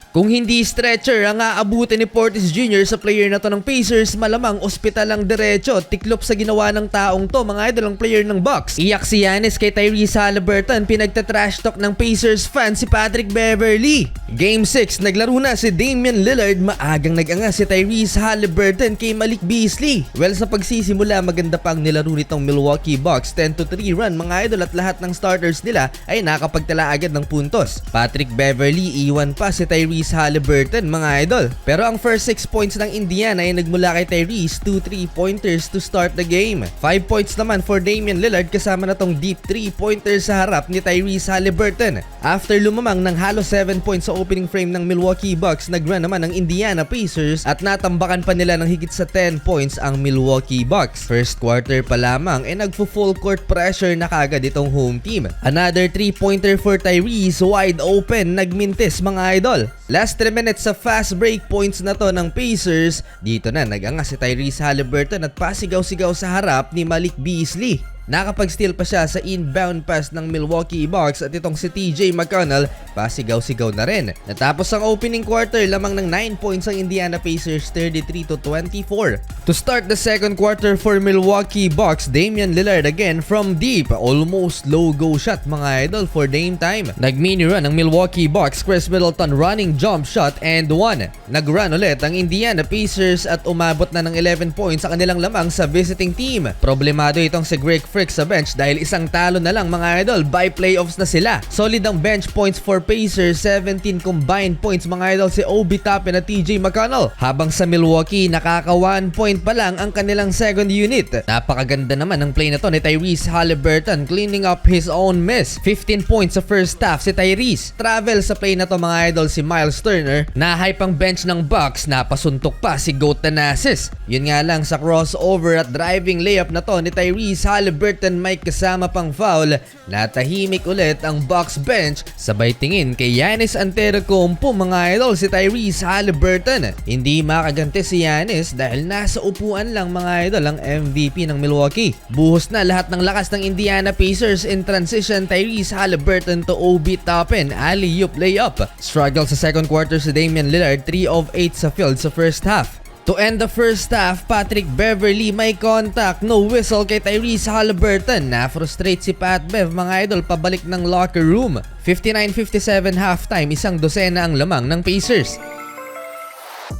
Kung hindi stretcher ang aabutin ni Portis Jr. sa player na to ng Pacers, malamang ospital ang diretso. Tiklop sa ginawa ng taong to, mga idol, ang player ng Bucks. Iyak si Giannis kay Tyrese Haliburton, pinagtatrash talk ng Pacers fan si Patrick Beverley. Game 6, naglaro na si Damian Lillard, maagang nag-angas si Tyrese Haliburton kay Malik Beasley. Well, sa pagsisimula, maganda pang nilaro nitong Milwaukee Bucks, 10-3 run mga idol, at lahat ng starters nila ay nakapagtala agad ng puntos. Patrick Beverley, iwan pa si Tyrese Haliburton mga idol. Pero ang first 6 points ng Indiana ay nagmula kay Tyrese, 2 3-pointers to start the game. 5 points naman for Damian Lillard kasama na tong deep 3-pointers sa harap ni Tyrese Haliburton. After lumamang ng halos 7 points sa opening frame ng Milwaukee Bucks, nag-run naman ng Indiana Pacers at natambakan pa nila ng higit sa 10 points ang Milwaukee Bucks. First quarter pa lamang ay nagfo-full court pressure na kagad itong home team. Another 3-pointer for Tyrese, wide open, nagmintis mga idol. Last 3 minutes sa fast break points na to ng Pacers, dito na nag-angas si Tyrese Haliburton at pasigaw-sigaw sa harap ni Malik Beasley. Nakapag-steal pa siya sa inbound pass ng Milwaukee Bucks at itong si TJ McConnell pasigaw-sigaw na rin. Natapos ang opening quarter, lamang ng 9 points ang Indiana Pacers, 33-24. To start the second quarter for Milwaukee Bucks, Damian Lillard again from deep, almost logo shot mga idol for Dame time. Nag-mini run ang Milwaukee Bucks, Chris Middleton running jump shot and one. Nag-run ulit ang Indiana Pacers at umabot na ng 11 points sa kanilang lamang sa visiting team. Problemado itong si Greg sa bench dahil isang talo na lang mga idol, by playoffs na sila. Solid ang bench points for Pacers, 17 combined points mga idol si Obi Toppin at TJ McConnell. Habang sa Milwaukee, nakaka 1 point pa lang ang kanilang second unit. Napakaganda naman ng play na to ni Tyrese Haliburton, cleaning up his own miss. 15 points sa first half si Tyrese. Travel sa play na to mga idol si Miles Turner. Na-hype ang bench ng Bucks, napasuntok pa si Goat Thanasis. Yun nga lang, sa crossover at driving layup na to ni Tyrese Haliburton, may kasama pang foul. Natahimik ulit ang Bucks bench, sabay tingin kay Giannis Antetokounmpo mga idol si Tyrese Haliburton. Hindi makaganti si Giannis dahil nasa upuan lang mga idol ang MVP ng Milwaukee. Buhos na lahat ng lakas ng Indiana Pacers in transition. Tyrese Haliburton to Obi Toppin, alley-oop layup. Struggle sa second quarter si Damian Lillard, 3 of 8 sa field sa first half. To end the first half, Patrick Beverley may contact, no whistle kay Tyrese Haliburton. Na-frustrate si Pat Bev mga idol, pabalik ng locker room. 59-57 halftime, isang dosena ang lamang ng Pacers.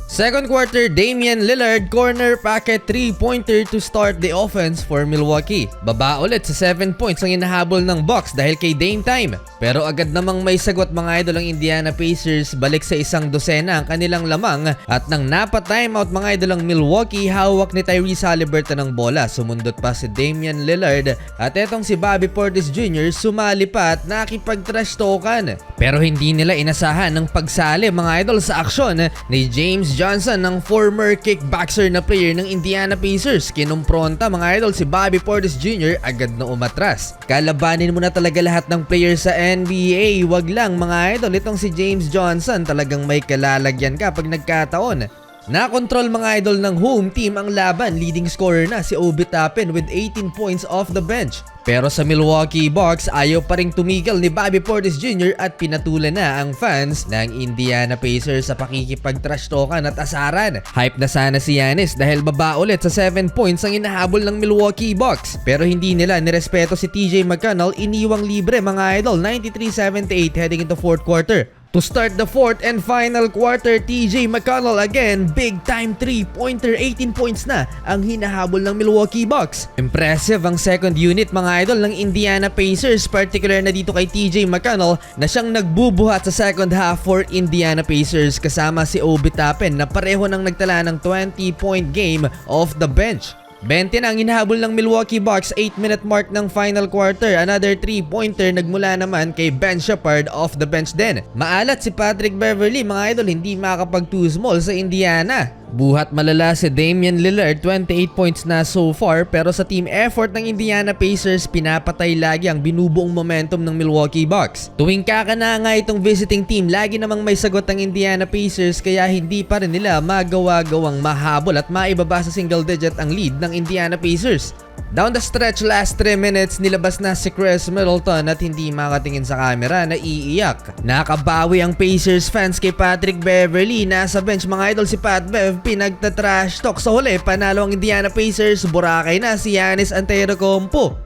Second quarter, Damian Lillard corner packet 3-pointer to start the offense for Milwaukee. Baba ulit sa 7 points ang hinahabol ng Bucks dahil kay Dame time. Pero agad namang may sagot mga idol ang Indiana Pacers, balik sa isang dosena ang kanilang lamang at nang napa-timeout mga idol ang Milwaukee, hawak ni Tyrese Haliburton ang bola. Sumundot pa si Damian Lillard at etong si Bobby Portis Jr. sumali pa at nakipag-trash talkan. Pero hindi nila inasahan ng pagsali mga idol sa aksyon ni James Johnson, ng former kickboxer na player ng Indiana Pacers. Kinumpronta mga idol si Bobby Portis Jr. agad na umatras. Kalabanin mo na talaga lahat ng players sa NBA, wag lang mga idol itong si James Johnson, talagang may kalalagyan ka pag nagkataon. Nakontrol mga idol ng home team ang laban, leading scorer na si Obi Toppin with 18 points off the bench. Pero sa Milwaukee Bucks, ayaw pa ring tumigil ni Bobby Portis Jr. at pinatulan na ang fans ng Indiana Pacers sa pakikipag-trash talkan at asaran. Hype na sana si Giannis dahil baba ulit sa 7 points ang inahabol ng Milwaukee Bucks. Pero hindi nila nirespeto si TJ McConnell, iniwang libre mga idol, 93-78 heading into fourth quarter. To start the fourth and final quarter, TJ McConnell again, big time 3-pointer, 18 points na ang hinahabol ng Milwaukee Bucks. Impressive ang second unit mga idol ng Indiana Pacers, particular na dito kay TJ McConnell na siyang nagbubuhat sa second half for Indiana Pacers kasama si Obi Toppin na pareho nang nagtala ng 20-point game off the bench. 20 na ang hinahabol ng Milwaukee Bucks, 8-minute mark ng final quarter. Another 3-pointer nagmula naman kay Ben Shepherd off the bench din. Maalat si Patrick Beverley mga idol, hindi makakapag 2 small sa Indiana. Buhat malala si Damian Lillard, 28 points na so far, pero sa team effort ng Indiana Pacers, pinapatay lagi ang binubuong momentum ng Milwaukee Bucks. Tuwing kakana nga itong visiting team, lagi namang may sagot ang Indiana Pacers, kaya hindi pa rin nila magawa-gawang mahabol at maibaba sa single digit ang lead ng Indiana Pacers. Down the stretch last 3 minutes, nilabas na si Chris Middleton at hindi makatingin sa camera na iiyak. Nakabawi ang Pacers fans kay Patrick Beverley. Nasa bench mga idol si Pat Bev, pinagta-trash talk. Sa huli, panalo ang Indiana Pacers, Boracay na si Giannis Antetokounmpo.